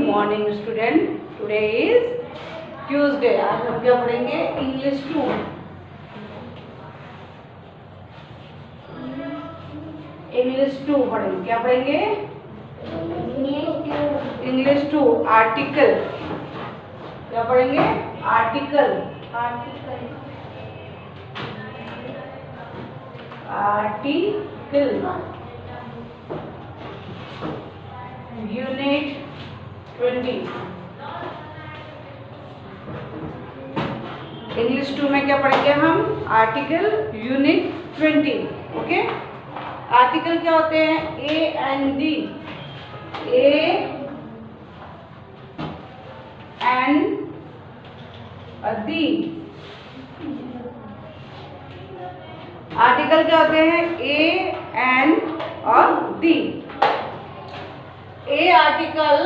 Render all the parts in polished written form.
Morning student. Today is Tuesday. आज हम क्या पढ़ेंगे? इंग्लिश 2। इंग्लिश 2 पढ़ेंगे। क्या पढ़ेंगे? English 2 article. क्या पढ़ेंगे? आर्टिकल। Article unit 20। इंग्लिश 2 में क्या पढ़ेंगे हम? Article unit 20। ओके। आर्टिकल क्या होते हैं? A and D. A and D. Article क्या होते हैं? ए एंड और डी। ए आर्टिकल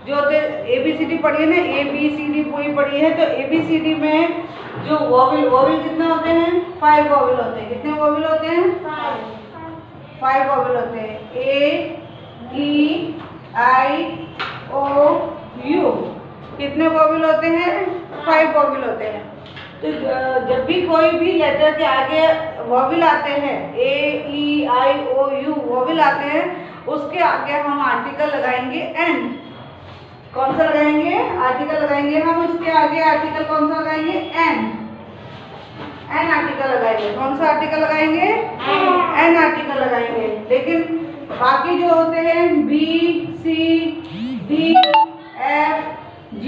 जो होते ABCD पढ़ी है ना, ABCD पूरी पढ़ी है, तो ABCD में जो वोवेल कितने होते हैं? 5 वोवेल होते हैं। कितने वोवेल होते हैं? 5 वोवेल होते हैं। A-E-I-O-U कितने वोवेल होते हैं? 5 वोवेल होते हैं। तो जब भी कोई भी लेटर के आगे वोवेल आते हैं, A-E-I-O-U वोवेल आते हैं, उसके आगे हम आर्टिकल लगाएंगे एंड। कौन सा लगाएंगे? आर्टिकल लगाएंगे हम। उसके आगे आर्टिकल कौन सा लगाएंगे? एन। एन आर्टिकल लगाएंगे। कौन सा आर्टिकल लगाएंगे? एन आर्टिकल लगाएंगे। लेकिन बाकी जो होते हैं B, C, D, F, G,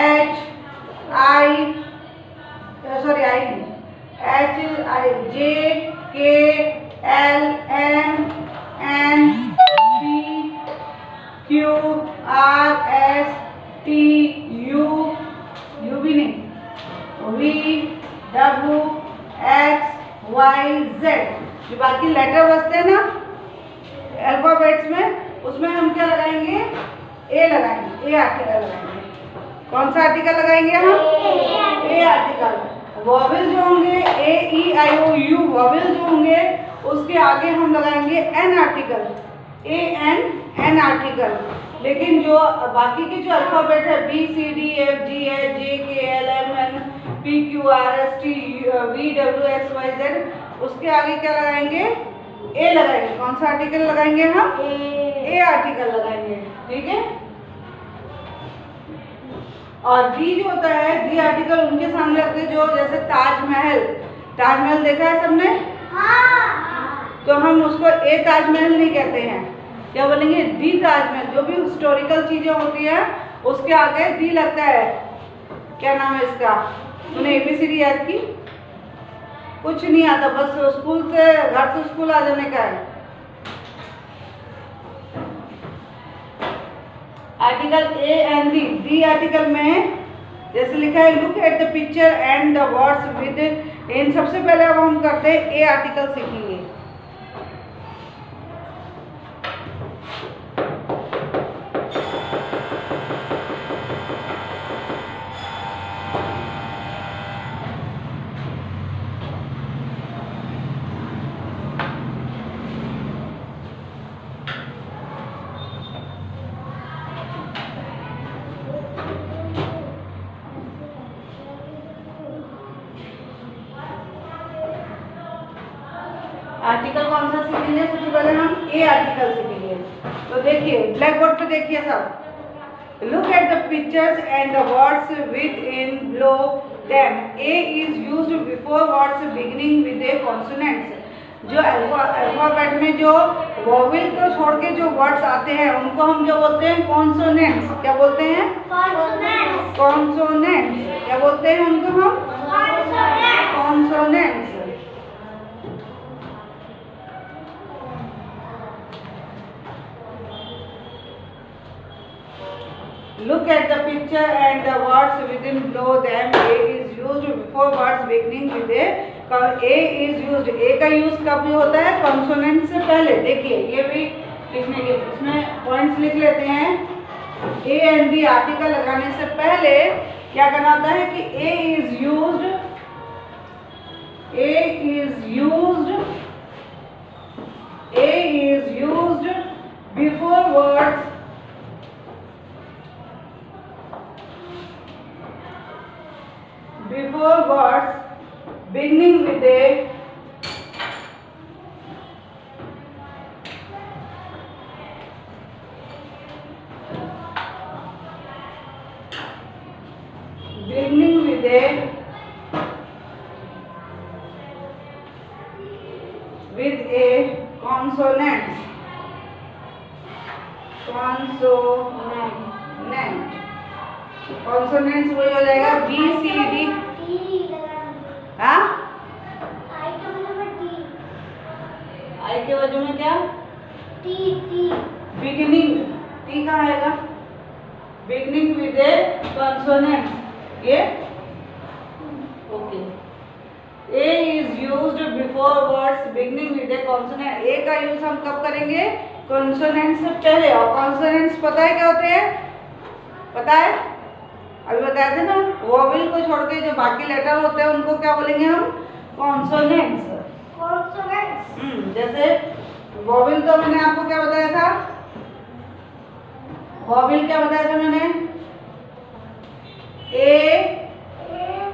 H, J, K, L, M, N, P, Q, R, S, T, U भी नहीं, V, W, X, Y, Z जो बाकी लेटर बचते हैं ना अल्फाबेट्स में, उसमें हम क्या लगाएंगे? ए लगाएंगे। ए आर्टिकल लगाएंगे। कौन सा आर्टिकल लगाएंगे हम? ए आर्टिकल। वोवेल जो होंगे A-E-I-O-U वोवेल जो होंगे उसके आगे हम लगाएंगे an article. A an article. लेकिन जो बाकी के जो अल्फाबेट है B-C-D-F-G-H-J-K-L-M-N P-Q-R-S-T V-W-X-Y-Z उसके आगे क्या लगाएंगे? ए लगाएंगे। कौन सा आर्टिकल लगाएंगे हम? ए आर्टिकल लगाएंगे। ठीक है। और डी जो होता है, डी आर्टिकल उनके सामने रखते हैं जो जैसे ताजमहल। ताजमहल देखा है सबने? तो हम उसको ए ताजमहल नहीं कहते हैं। क्या बोलेंगे? डी ताजमहल। जो भी हिस्टोरिकल चीजें होती है उसके आगे डी लगता है। क्या नाम है इसका? तूने ABCD याद की? कुछ नहीं आता, बस स्कूल से घर से स्कूल आ जाने का है। Article A and D. D article में जैसे लिखा है look at the picture and the words with in. सबसे पहले अब हम करते हैं ए आर्टिकल सीखेंगे। आर्टिकल कौन सा सीखेंगे? सबसे पहले हम ए आर्टिकल सीखेंगे। तो देखिए ब्लैक बोर्ड पे देखिए सब। Look at the pictures and the words with in below them. A is used before words beginning with A consonants. जो अल्फाबेट में जो वोवेल को छोड़ के जो वर्ड्स आते हैं उनको हम क्या बोलते हैं? कॉन्सोनेंट्स। क्या बोलते हैं? कॉन्सोनेंट्स। क्या बोलते हैं उनको हम? Consonants. Look at the picture and the words within below them. A is used before words beginning with A. A is used. A का यूज कब होता है? कॉन्सोनेंट से पहले। देखिए ये भी लिखने के इसमें पॉइंट्स लिख लेते हैं। A एंड डी आर्टिकल लगाने से पहले क्या करना होता है कि A is used before words beginning with a consonant consonants वही हो जाएगा बी सी डी। हाँ आई के वजह में क्या टी टी बिगिनिंग टी कहाँ आएगा बिगिनिंग विद ए consonant ये okay a is used before words beginning with a consonant. A का यूज हम कब करेंगे कॉन्सोनेंट से पहले। और कॉन्सोनेंट्स पता है क्या होते हैं पता है अभी बताए थे ना वोवेल को छोड़ के जो बाकी लेटर होते हैं उनको क्या बोलेंगे हम कॉन्सोनेंट्स। जैसे वोवेल तो मैंने आपको क्या बताया था वोवेल क्या बताया था मैंने ए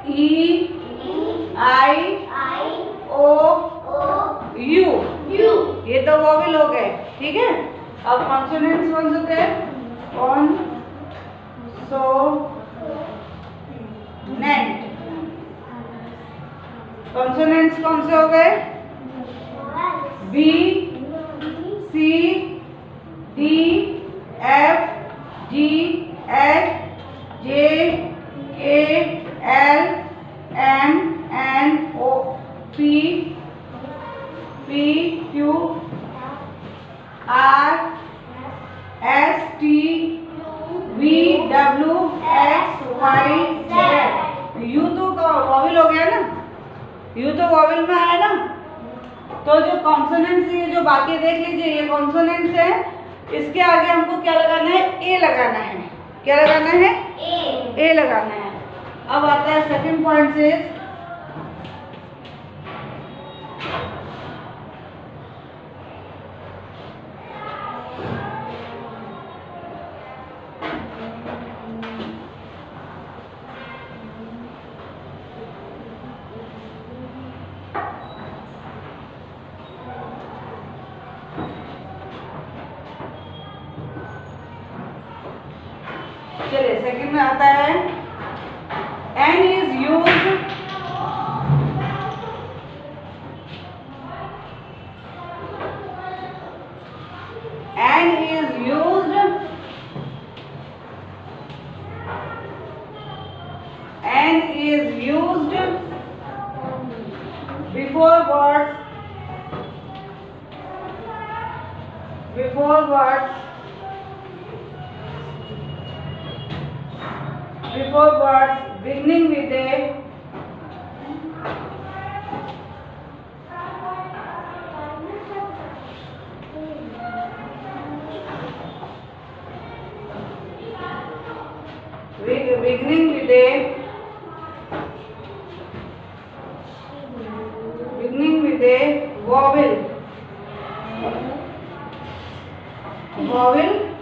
ई आई ओ यू ये तो वोवेल हो गए ठीक है। अब कॉन्सोनेंट्स कौन से थे कॉन्सोनेंट्स कौन से हो गए B C D F G H J K L M N O P P Q R S T V W X Y Z. U तो वोवेल हो गया ना यू तो वोवेल में आया ना। तो जो कॉन्सोनेंट्स ये जो बाकी देख लीजिए ये कॉन्सोनेंट्स है इसके आगे हमको क्या लगाना है ए लगाना है। क्या लगाना है ए लगाना है। अब आता है सेकंड पॉइंट से चलिए सेकंड में आता है an is used before words beginning with a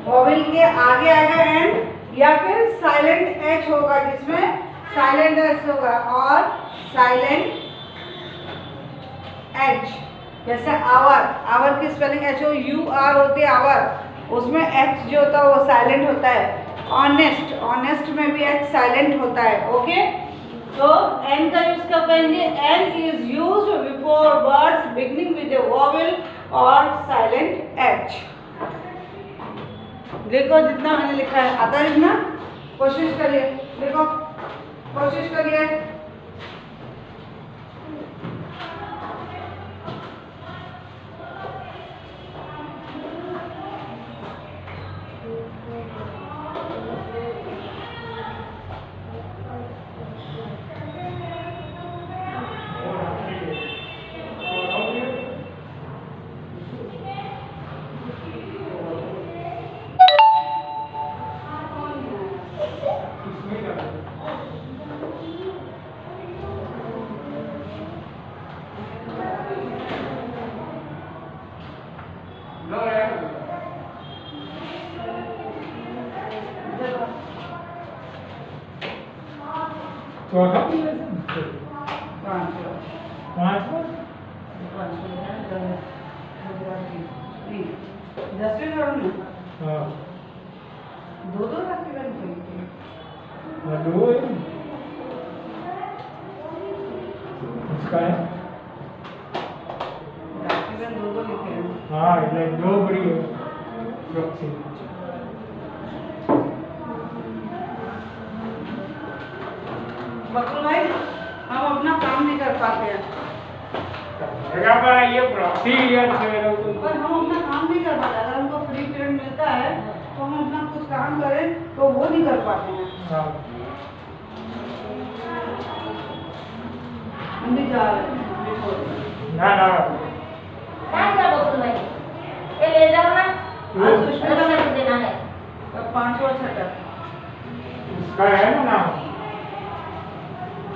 vowel के आगे आएगा एन या फिर साइलेंट एच होगा जिसमें साइलेंट एच होगा और साइलेंट एच जैसे आवर की spelling H O U R होती है आवर उसमें एच जो होता है वो साइलेंट होता है। ऑनेस्ट में भी एच साइलेंट होता है ओके। तो एन का यूज कब करेंगे an is used before words beginning with a vowel और साइलेंट एच। देखो जितना मैंने लिखा है आता है लिखना कोशिश करिए देखो कोशिश करिए। तो 500 10वीं करोड़ में हाँ 2-2 लाख की वैल्यू हुई थी। हाँ, 2 है उसका है डॉक्यूमेंट 2-2 लिखे हैं। हाँ એટલે 2 बड़ी है प्रॉक्सी बकुल भाई हम अपना काम नहीं कर पाते हैं जगह पर ये प्रॉक्सी है पर हम अपना काम नहीं कर पाते। अगर हमको फ्री पीरियड मिलता है तो हम अपना कुछ काम करें तो वो नहीं कर पाते हैं। हाँ हम भी जा रहे हैं ना ना क्या क्या बकुल भाई ये ले जाओ ना आज सुष्मिता अलग का से देना है 500 छठा उसका है ना नाम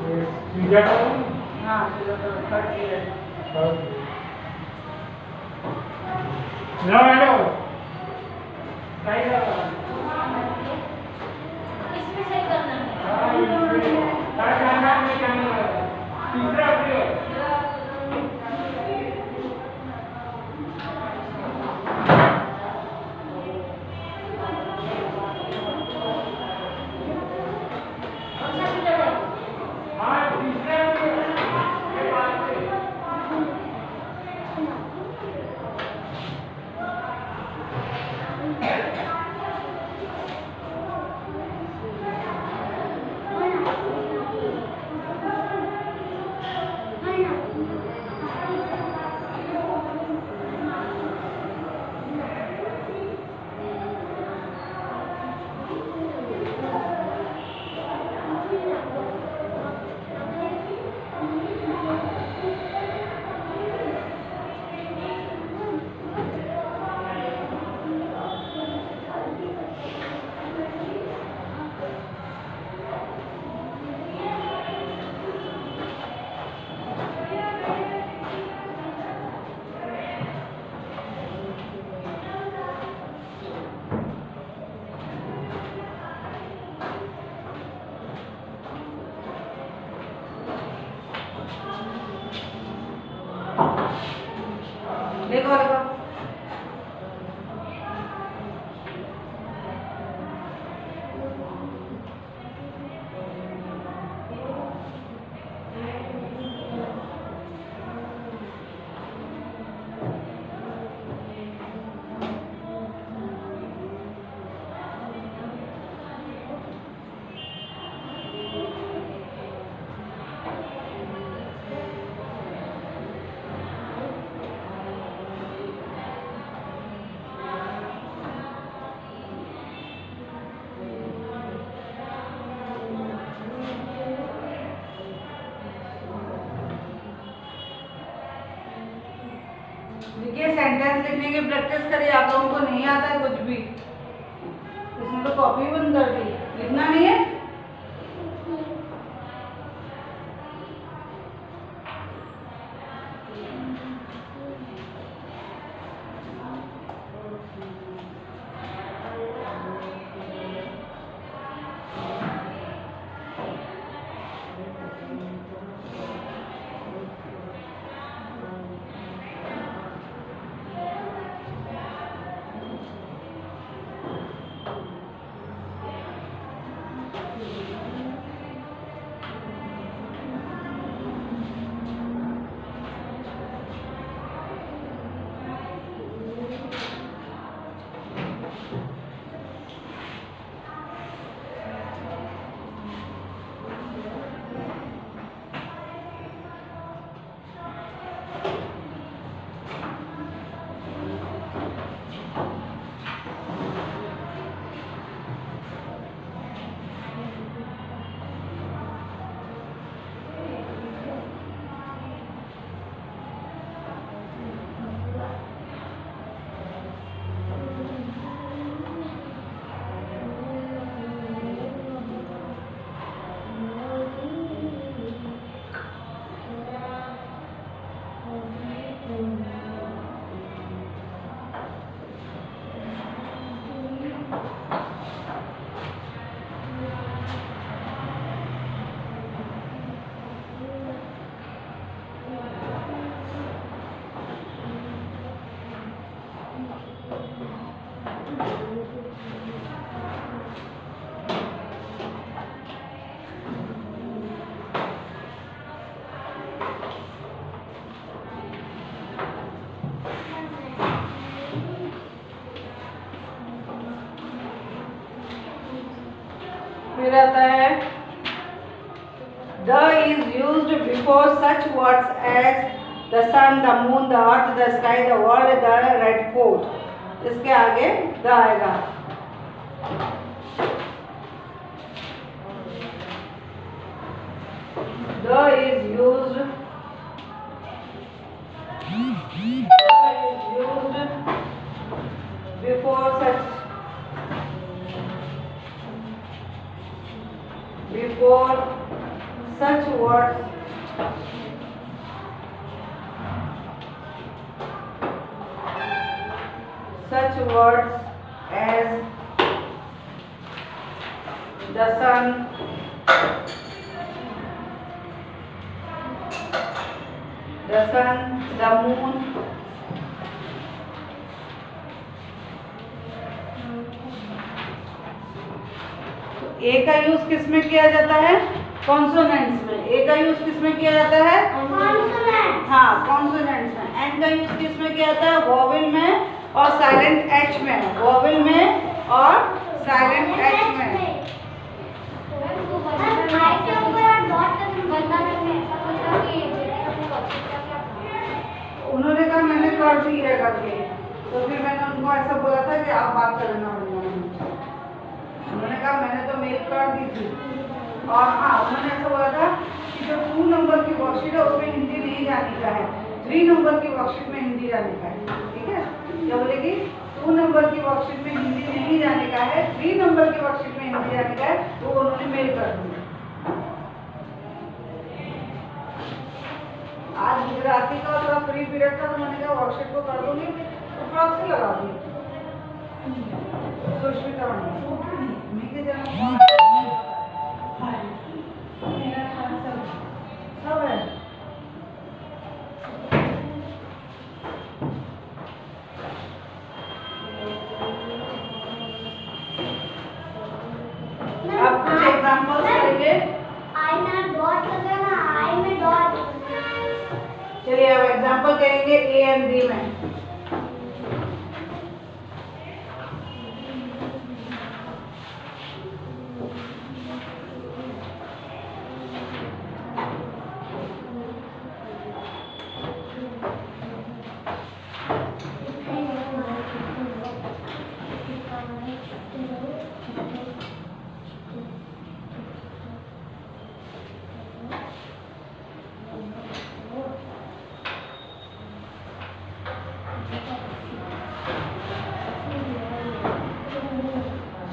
ये सीधा का हाँ थर्ड पीरियड ना मैडम सही है इसमें सही करना है हाँ ये ताकि हमारा में जाना है तीसरा पीरियड कौन सा पीरियड है हाँ तीसरा पीरियड देखो देखो देखिए सेंटेंस लिखने की प्रैक्टिस करिए। आप लोगों को नहीं आता है कुछ भी, इसमें तो कॉपी बंद कर दी, लिखना नहीं है। फिर आता है the is used before such words as the sun, the moon, the earth, the sky, the world, the Red Fort. इसके आगे द आएगा। The is used before such words as the sun, the moon, a का use किस में किया जाता है? Consonants में। ए का यूज किस में किया जाता है? कॉन्सोनेंट्स। हाँ, कॉन्सोनेंट्स में। एन का यूज किस में किया जाता है? वोवेल में और साइलेंट एच में। वोवेल में और साइलेंट एच में। उन्होंने कहा मैंने कर दी है करके, तो फिर मैंने उनको ऐसा बोला था कि आप बात करना। उन्होंने कहा मैंने तो मेल कर दी थी। और हाँ, उन्होंने ऐसा बोला था कि जो 2 नंबर की वर्कशीट है उसमें हिंदी नहीं जाने का है, 3 नंबर की वर्कशीट में हिंदी जाने का है। ठीक है, क्या बोलेगी? 2 नंबर की वर्कशीट में हिंदी नहीं जाने का है, 3 नंबर की वर्कशीट में हिंदी जाने का है, तो उन्होंने मेल कर दिया। आज गुजराती का थोड़ा फ्री पीरियड था, तो मैंने कहा वर्कशीट को कर दूंगी, तो प्रॉक्सी लगा दी। सुष्मिता सब है। आप कुछ एग्जाम्पल्स करेंगे? आई में डॉट लगाना, आई में डॉट। चलिए अब एग्जाम्पल करेंगे ए एंड बी में।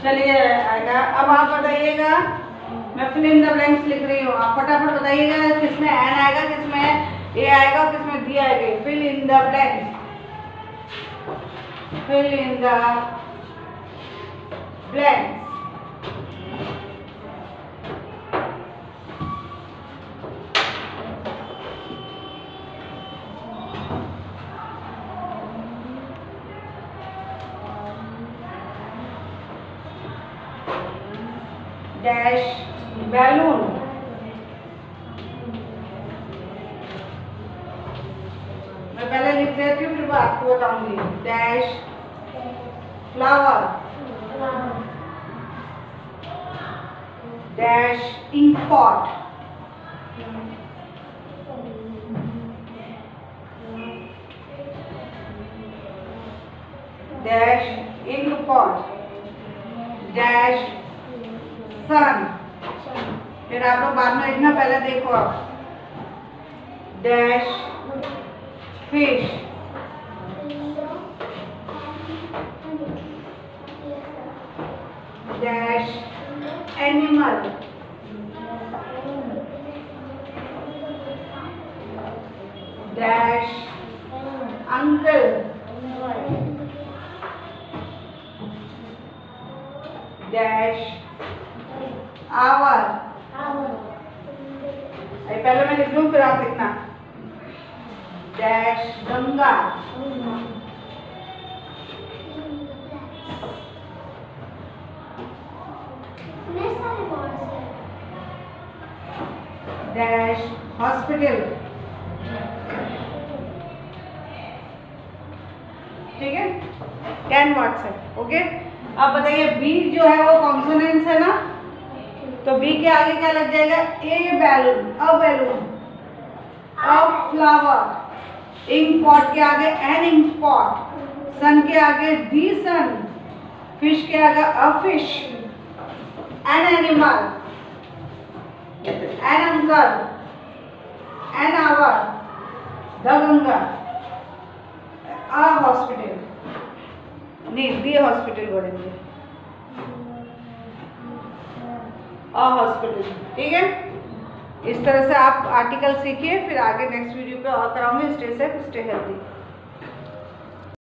चलिए आएगा। अब आप बताइएगा, मैं फिल इन द ब्लैंक्स लिख रही हूँ, आप फटाफट बताइएगा किसमें एन आएगा, किसमें ए आएगा और किसमें डी आएगी। Fill in the blanks, fill in the blanks. Dash balloon, मैं पहले लिख देती हूँ फिर आपको बताऊंगी। Dash flower, dash ink pot, dash ink pot, dash sun. फिर आप लोग बाद में लिखना, पहले देखो आप। Dash fish, dash animal, dash uncle, dash hour. पहले मैं लिख लूँ फिर आप लिखना। Dash Ganga, dash hospital. ठीक है, 10 वर्ड्स है। ओके, अब बताइए बी जो है वो कॉन्सोनेंट्स है ना, तो बी के आगे क्या लग जाएगा? A balloon, a balloon, a flower. Ink pot के आगे एन इंक पॉट। सन के आगे दी सन। फिश के आगे a fish. An animal, an uncle, an hour, the Ganga, a hospital, नहीं दी हॉस्पिटल बोलेंगे, अ हॉस्पिटल। ठीक है, इस तरह से आप आर्टिकल सीखिए, फिर आगे नेक्स्ट वीडियो पे और कराऊंगी। Stay safe, stay healthy.